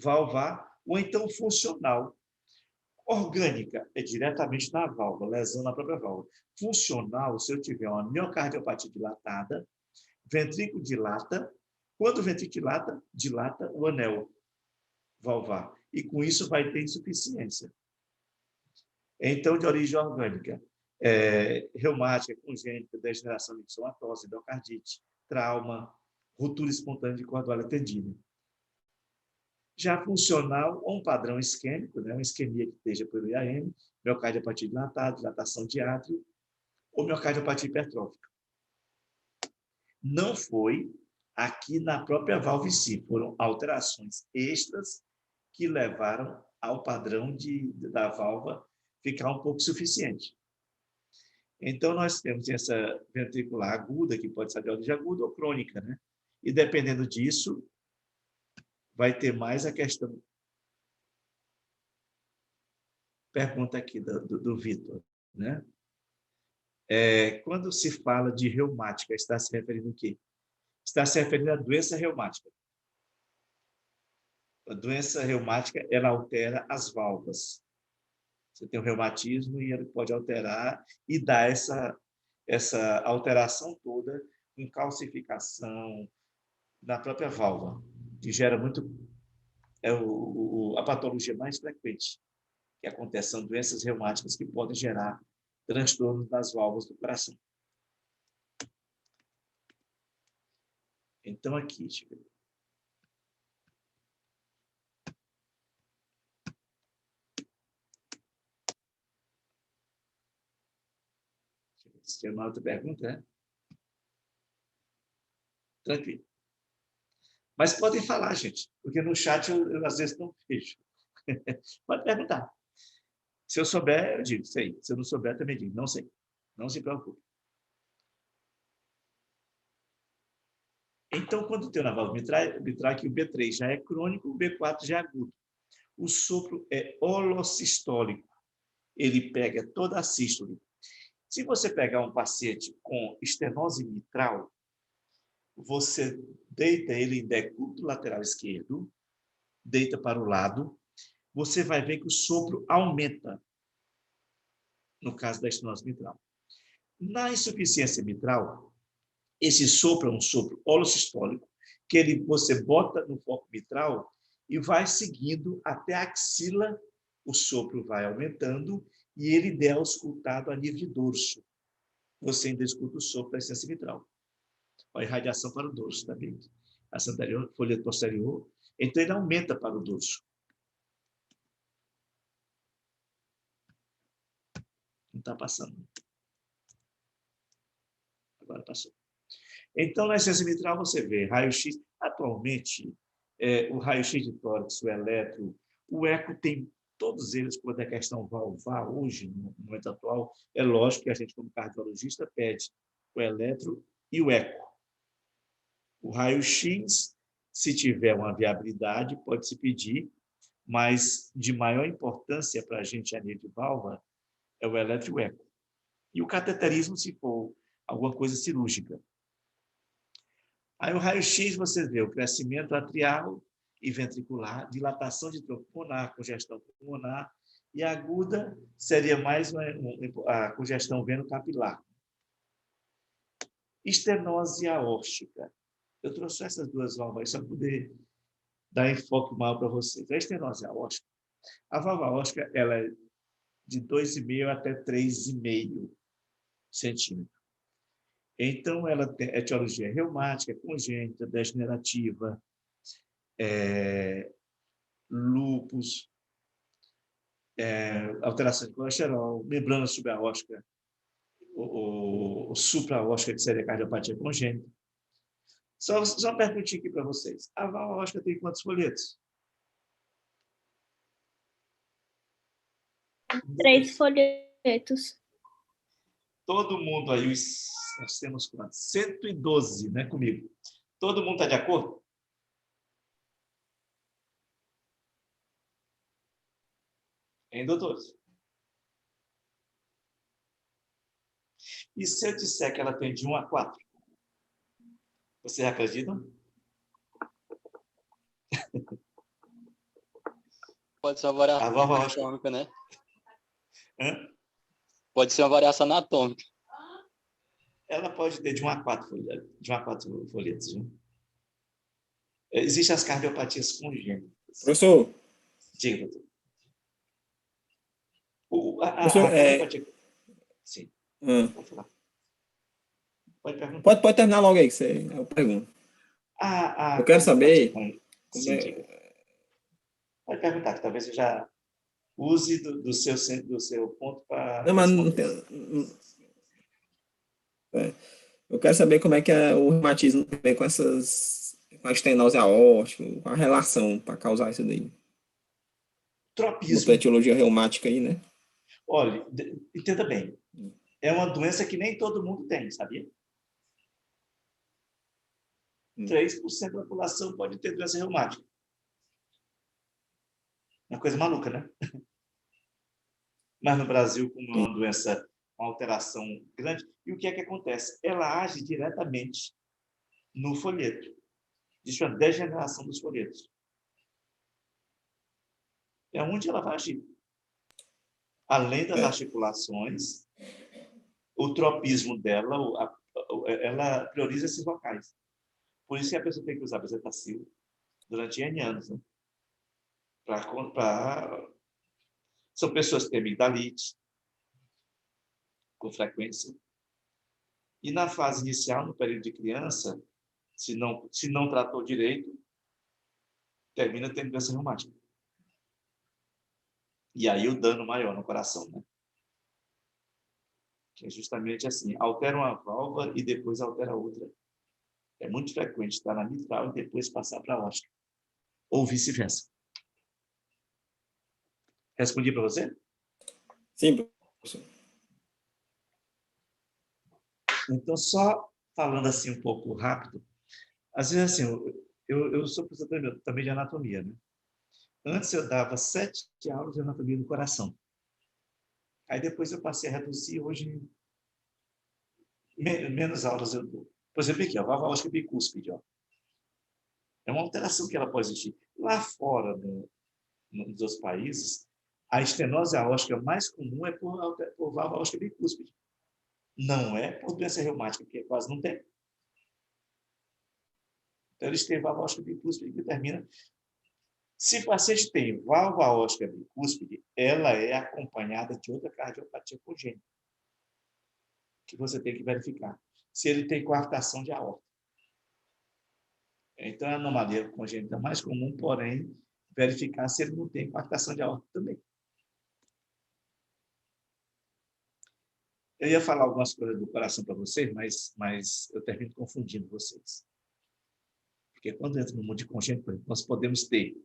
valvar, ou então funcional. Orgânica é diretamente na válvula, lesão na própria válvula. Funcional, se eu tiver uma miocardiopatia dilatada, ventrículo dilata, quando o ventrículo dilata o anel valvar. E com isso vai ter insuficiência. Então, de origem orgânica, reumática, congênita, degeneração mixomatose, endocardite, trauma, ruptura espontânea de cordoalha tendina. Já funcional, um padrão isquêmico, né? Uma isquemia que esteja pelo IAM, miocardiopatia dilatada, dilatação de átrio, ou miocardiopatia hipertrófica. Não foi aqui na própria válvula em si, foram alterações extras que levaram ao padrão da válvula ficar um pouco suficiente. Então, nós temos essa ventricular aguda, que pode ser de origem aguda ou crônica, né? E dependendo disso, vai ter mais a questão. Pergunta aqui do Vitor, né? Quando se fala de reumática, está se referindo ao quê? Está se referindo à doença reumática. A doença reumática, ela altera as válvulas. Você tem o reumatismo e ele pode alterar e dar essa alteração toda com calcificação na própria válvula, que gera muito... a patologia mais frequente que acontece são doenças reumáticas que podem gerar transtornos nas válvulas do coração. Então, aqui, deixa eu ver. Se tem uma outra pergunta, né? Tranquilo. Mas podem falar, gente, porque no chat eu às vezes não vejo. Pode perguntar. Se eu souber, eu digo, sei. Se eu não souber, também digo, não sei. Não se preocupe. Então, quando tem na válvula mitral, que o B3 já é crônico, o B4 já é agudo. O sopro é holossistólico. Ele pega toda a sístole. Se você pegar um paciente com estenose mitral, você deita ele em decúbito lateral esquerdo, deita para o lado, você vai ver que o sopro aumenta, no caso da estenose mitral. Na insuficiência mitral, esse sopro é um sopro holossistólico, que você bota no foco mitral e vai seguindo até a axila, o sopro vai aumentando e ele é auscultado a nível de dorso. Você ainda escuta o sopro da insuficiência mitral. A irradiação para o dorso também. A anterior, folha posterior. Então, ele aumenta para o dorso. Não está passando. Agora passou. Então, na insuficiência mitral, você vê raio-x. Atualmente, o raio-x de tórax, o eletro, o eco tem todos eles, quando é questão valvar, hoje, no momento atual, é lógico que a gente, como cardiologista, pede o eletro e o eco. O raio-x, se tiver uma viabilidade, pode se pedir, mas de maior importância para a gente a nível de válvula é o eletro e o eco. E o cateterismo, se for alguma coisa cirúrgica. Aí o raio-x você vê o crescimento atrial e ventricular, dilatação de tronco pulmonar, congestão pulmonar, e a aguda seria mais a congestão veno-capilar. Estenose aórtica. Eu trouxe essas duas válvulas só para poder dar enfoque maior para vocês. A estenose aórtica, a válvula aórtica, ela é de 2,5 até 3,5 centímetros. Então, ela tem etiologia reumática, congênita, degenerativa, lúpus, alteração de colesterol, membrana subaórtica, ou supraórtica, que seria cardiopatia congênita. Só uma perguntinha aqui para vocês. A válvula aórtica tem quantos folhetos? 3 folhetos. Todo mundo aí, nós temos quantos? 112, né, comigo. Todo mundo está de acordo? Hein, doutores? E se eu disser que ela tem de 1 a 4? Vocês acreditam? Pode ser uma variação A válvula aórtica. anatômica, né? Hã? Pode ser uma variação anatômica. Ela pode ter de 1 a 4 folhetos. De 1 a 4 folhetos. Viu? Existem as cardiopatias congênitas. Professor, Diga, doutor. Professor, Cardiopatia... Sim, pode falar. Pode perguntar. pode terminar logo aí, que eu pergunto. Eu quero saber Sim, pode perguntar, que talvez eu já use do seu ponto para... Não, mas não tem... Eu quero saber como é que o reumatismo tem a ver com com a estenose aórtica, com a relação para causar isso daí. Tropismo. Outra etiologia reumática aí, né? Olha, entenda bem. É uma doença que nem todo mundo tem, sabia? 3% da população pode ter doença reumática. Uma coisa maluca, né? Mas no Brasil, como é uma doença, uma alteração grande, e o que é que acontece? Ela age diretamente no folheto. Existe uma degeneração dos folhetos. É onde ela vai agir. Além das articulações, o tropismo dela, ela prioriza esses locais. Por isso que a pessoa tem que usar bezetacil durante N anos, né? São pessoas que têm amigdalite, com frequência. E na fase inicial, no período de criança, se não tratou direito, termina tendo doença reumática. E aí o dano maior no coração, né? Que é justamente assim, altera uma válvula e depois altera outra. É muito frequente estar na mitral e depois passar para a aórtica. Ou vice-versa. Respondi para você? Sim, professor. Então, só falando assim um pouco rápido, às vezes assim, eu sou professor também de anatomia, né? Antes eu dava 7 aulas de anatomia do coração. Aí depois eu passei a reduzir, hoje menos aulas eu dou. Por exemplo, aqui, a válvula aórtica bicúspide, ó. É uma alteração que ela pode existir. Lá fora, nos outros países, a estenose aórtica mais comum é por válvula aórtica bicúspide. Não é por doença reumática, porque quase não tem. Então, eles têm válvula aórtica bicúspide que determina. Se o paciente tem válvula aórtica bicúspide, ela é acompanhada de outra cardiopatia congênita, que você tem que verificar. Se ele tem coartação de aorta. Então, é a anomalia congênita mais comum, porém, verificar se ele não tem coartação de aorta também. Eu ia falar algumas coisas do coração para vocês, mas eu termino confundindo vocês. Porque quando entra no mundo de congênito, nós podemos ter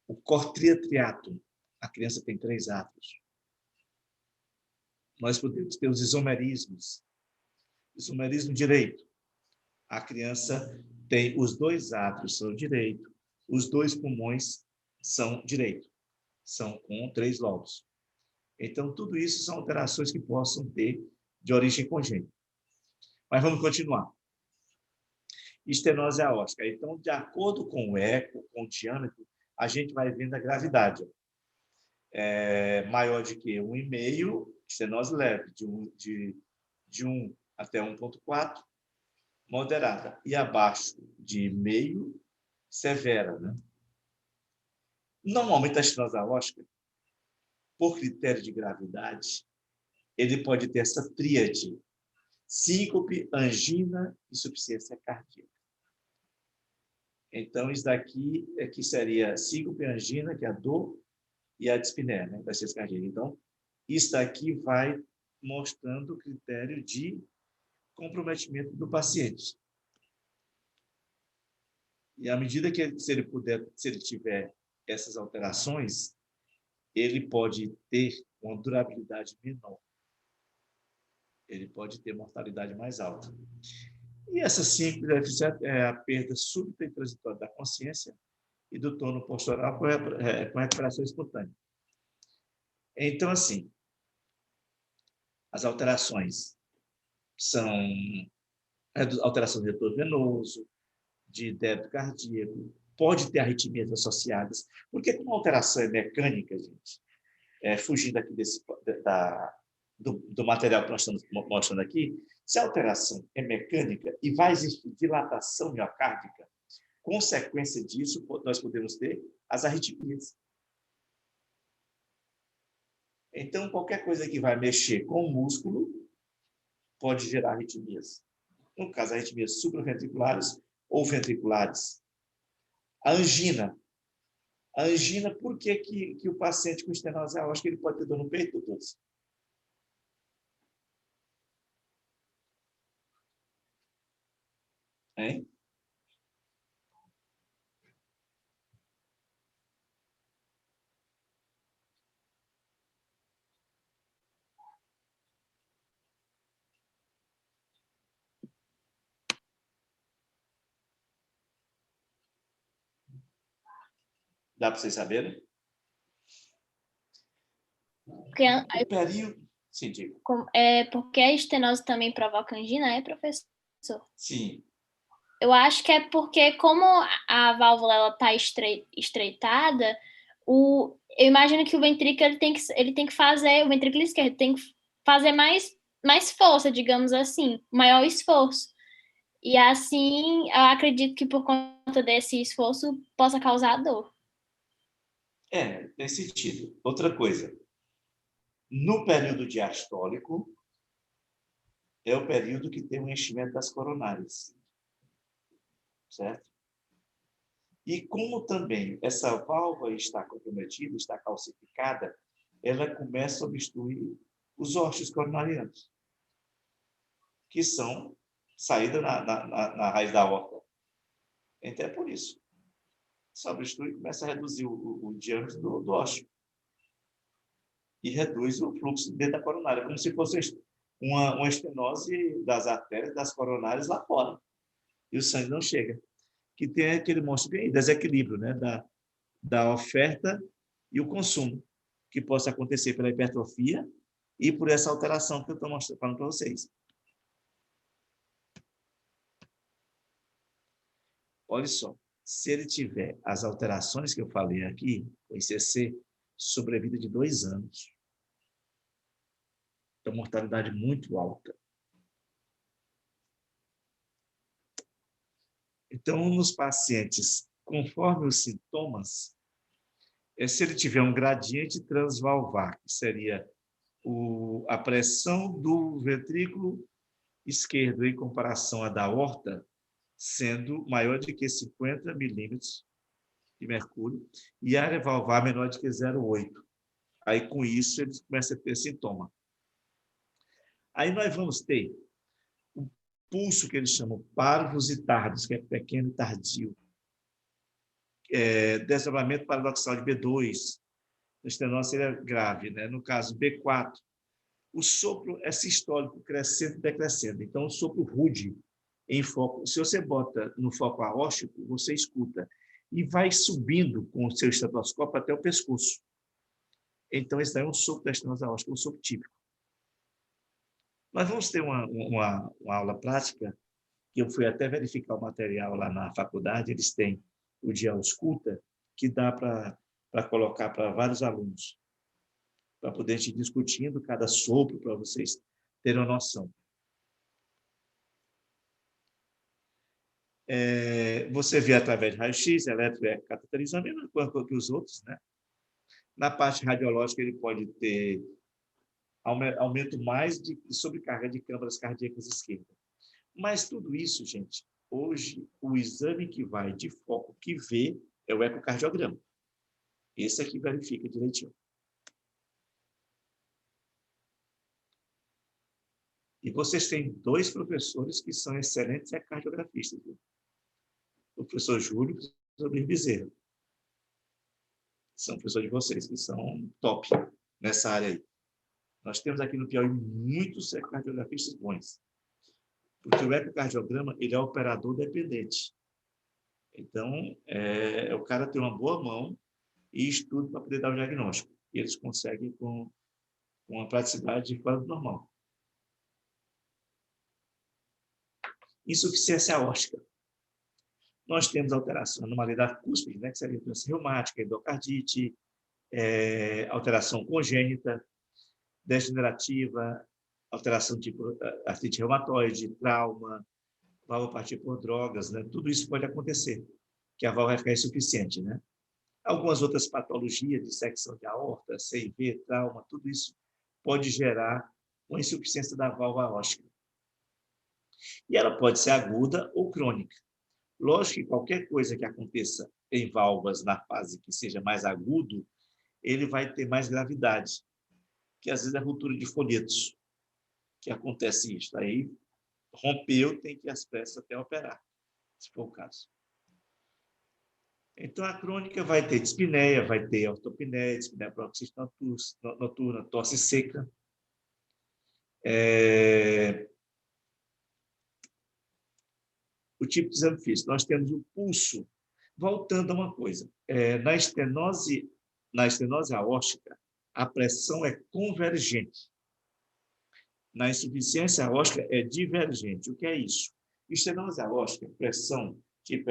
o cortriatriatum. A criança tem 3 átrios. Nós podemos ter os isomerismos. Isomerismo direito. A criança tem os 2 átrios são direito, os 2 pulmões são direito. São com 3 lobos. Então, tudo isso são alterações que possam ter de origem congênita. Mas vamos continuar. Estenose aórtica. Então, de acordo com o eco, com o diâmetro, a gente vai vendo a gravidade. Maior de que 1,5, estenose leve, de 1 até 1,4, moderada. E abaixo de meio, severa. Né? Normalmente, a estenose aórtica, por critério de gravidade, ele pode ter essa tríade. síncope, angina, insuficiência cardíaca. Então, isso daqui é que seria síncope, angina, que é a dor, e a dispneia, né, da ciência cardíaca. Então, isso daqui vai mostrando o critério de comprometimento do paciente. E à medida que se ele tiver essas alterações, ele pode ter uma durabilidade menor. Ele pode ter mortalidade mais alta. E essa simples é a perda súbita e transitória da consciência e do tono postural com recuperação espontânea. Então, assim, as alterações são alteração do retorno venoso, de débito cardíaco, pode ter arritmias associadas, porque como a alteração é mecânica, gente, fugindo aqui do material que nós estamos mostrando aqui, se a alteração é mecânica e vai existir dilatação miocárdica, consequência disso, nós podemos ter as arritmias. Então, qualquer coisa que vai mexer com o músculo pode gerar arritmias. No caso, arritmias supraventriculares ou ventriculares. A angina. A angina, por que o paciente com estenose aórtica ele pode ter dor no peito, doutores? Hein? Dá para vocês saberem? Porque, O período... Sim, diga. porque a estenose também provoca angina, professor? Sim. Eu acho que é porque, como a válvula está estreitada, eu imagino que o ventrículo ele tem que fazer, o ventrículo esquerdo tem que fazer mais força, digamos assim, maior esforço. E assim, eu acredito que por conta desse esforço possa causar dor. Tem sentido. Outra coisa, no período diastólico, é o período que tem o enchimento das coronárias. Certo? E como também essa válvula está comprometida, está calcificada, ela começa a obstruir os ósseos coronarianos, que são saída na raiz da aorta. Então é por isso. Se obstrui e começa a reduzir o diâmetro do ósseo. E reduz o fluxo dentro da coronária, como se fosse uma estenose das artérias, das coronárias lá fora. E o sangue não chega. Que tem aquele monstro de desequilíbrio, né, da oferta e o consumo, que possa acontecer pela hipertrofia e por essa alteração que eu estou mostrando para vocês. Olha só, se ele tiver as alterações que eu falei aqui, o ICC, sobrevida de 2 anos. Então, mortalidade muito alta. Então, nos pacientes, conforme os sintomas, se ele tiver um gradiente transvalvar, que seria a pressão do ventrículo esquerdo em comparação à da aorta, sendo maior do que 50 milímetros de mercúrio, e a área valvar menor do que 0,8. Aí, com isso, ele começa a ter sintoma. Aí nós vamos ter o pulso que eles chamam parvos e tardos, que é pequeno e tardio. Desdobramento paradoxal de B2, a estenose seria grave, né? No caso B4, o sopro é sistólico, crescendo e decrescendo. Então, o sopro rude em foco, se você bota no foco aórtico, você escuta, e vai subindo com o seu estetoscópio até o pescoço. Então, esse daí é um sopro da estenose aórtica, um sopro típico. Nós vamos ter uma aula prática, que eu fui até verificar o material lá na faculdade, eles têm o dia ausculta, que dá para colocar para vários alunos, para poder ir discutindo cada sopro, para vocês terem uma noção. Você vê através de raio-x, eletrocateterismo, a mesma coisa que os outros, né? Na parte radiológica, ele pode ter aumento mais de sobrecarga de câmaras cardíacas esquerdas. Mas tudo isso, gente, hoje o exame que vai de foco que vê é o ecocardiograma. Esse aqui verifica direitinho. E vocês têm 2 professores que são excelentes ecocardiografistas. Viu? O professor Júlio e o professor Luiz Bezerra. São professores de vocês, que são top nessa área aí. Nós temos aqui no Piauí muitos ecocardiografistas bons. Porque o ecocardiograma, ele é operador dependente. Então, o cara tem uma boa mão e estudo para poder dar o diagnóstico. E eles conseguem com uma praticidade fora do normal. Insuficiência aórtica. Nós temos alteração, anomalidade cúspide, né, que seria doença reumática, endocardite, alteração congênita, degenerativa, alteração tipo artrite reumatoide, trauma, valvopatia por drogas, né? Tudo isso pode acontecer, que a válvula vai ficar insuficiente, né? Algumas outras patologias, dissecção de aorta, CIV, trauma, tudo isso pode gerar uma insuficiência da válvula aórtica. E ela pode ser aguda ou crônica. Lógico que qualquer coisa que aconteça em válvulas na fase que seja mais agudo, ele vai ter mais gravidade, que às vezes é ruptura de folhetos, que acontece isso. Aí rompeu, tem que ir às pressas até operar, se for o caso. Então, a crônica vai ter dispneia, vai ter ortopneia, dispneia paroxística noturna, tosse seca. O tipo de exame físico. Nós temos o pulso. Voltando a uma coisa, na estenose aórtica, a pressão é convergente. Na insuficiência aórtica é divergente. O que é isso? Estenose aórtica, pressão tipo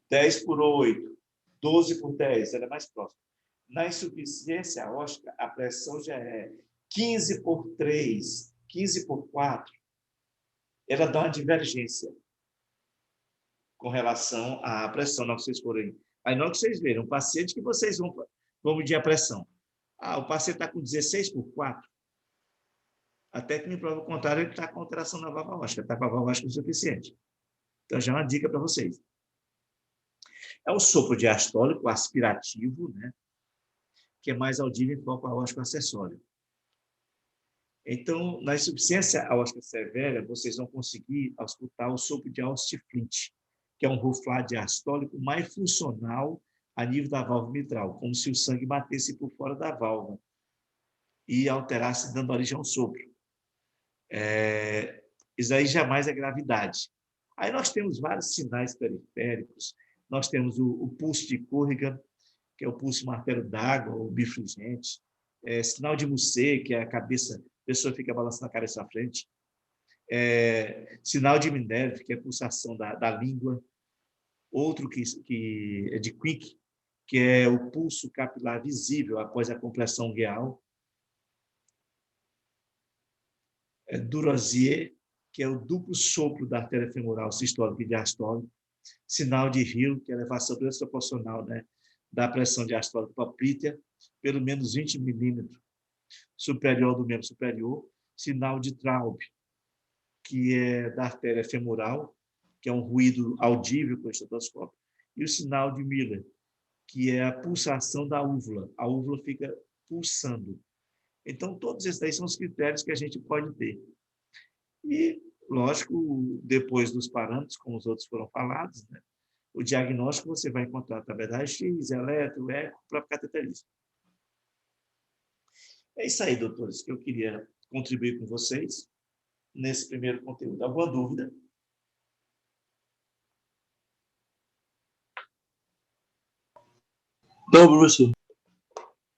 10 por 8, 12 por 10, ela é mais próxima. Na insuficiência aórtica, a pressão já é 15 por 3, 15 por 4. Ela dá uma divergência com relação à pressão, na que vocês forem. Aí, na hora que vocês verem um paciente que vocês vão medir a pressão. O paciente está com 16 por 4. Até que me prova o contrário, ele está com alteração na válvula aórtica, está com a válvula aórtica insuficiente. Então, já é uma dica para vocês. É o sopro diastólico aspirativo, né? Que é mais audível em foco aórtico acessório. Então, na insuficiência aórtica severa, vocês vão conseguir escutar o sopro de Austin Flint, que é um ruflar diastólico mais funcional a nível da válvula mitral, como se o sangue batesse por fora da válvula e alterasse, dando origem ao sopro. Isso aí jamais é gravidade. Aí nós temos vários sinais periféricos. Nós temos o pulso de Corrigan, que é o pulso martelo d'água, ou bifringente. Sinal de Mussé, que é a cabeça, a pessoa fica balançando a cabeça à frente. Sinal de Mendeleev, que é a pulsação da língua. Outro que é de Quick, que é o pulso capilar visível após a compressão guial. Durozier, que é o duplo sopro da artéria femoral sistólica e diastólica. Sinal de Hill, que é a elevação desproporcional, né, da pressão diastólica propítea, pelo menos 20 milímetros superior do membro superior. Sinal de Traub, que é da artéria femoral, que é um ruído audível com o estetoscópio. E o sinal de Miller, que é a pulsação da úvula. A úvula fica pulsando. Então, todos esses aí são os critérios que a gente pode ter. E, lógico, depois dos parâmetros, como os outros foram falados, né, o diagnóstico você vai encontrar através da raio-x, eletro, eco, próprio cateterismo. É isso aí, doutores, que eu queria contribuir com vocês nesse primeiro conteúdo. Alguma dúvida? Não, professor.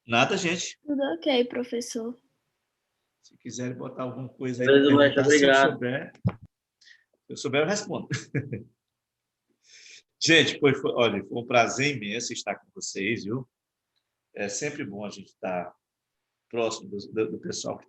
Nada, gente. Tudo ok, professor. Se quiserem botar alguma coisa aí Beleza, para mestre, perguntar, obrigado. se eu souber, eu respondo. Gente, olha, foi um prazer imenso estar com vocês, viu? É sempre bom a gente estar próximo do pessoal que está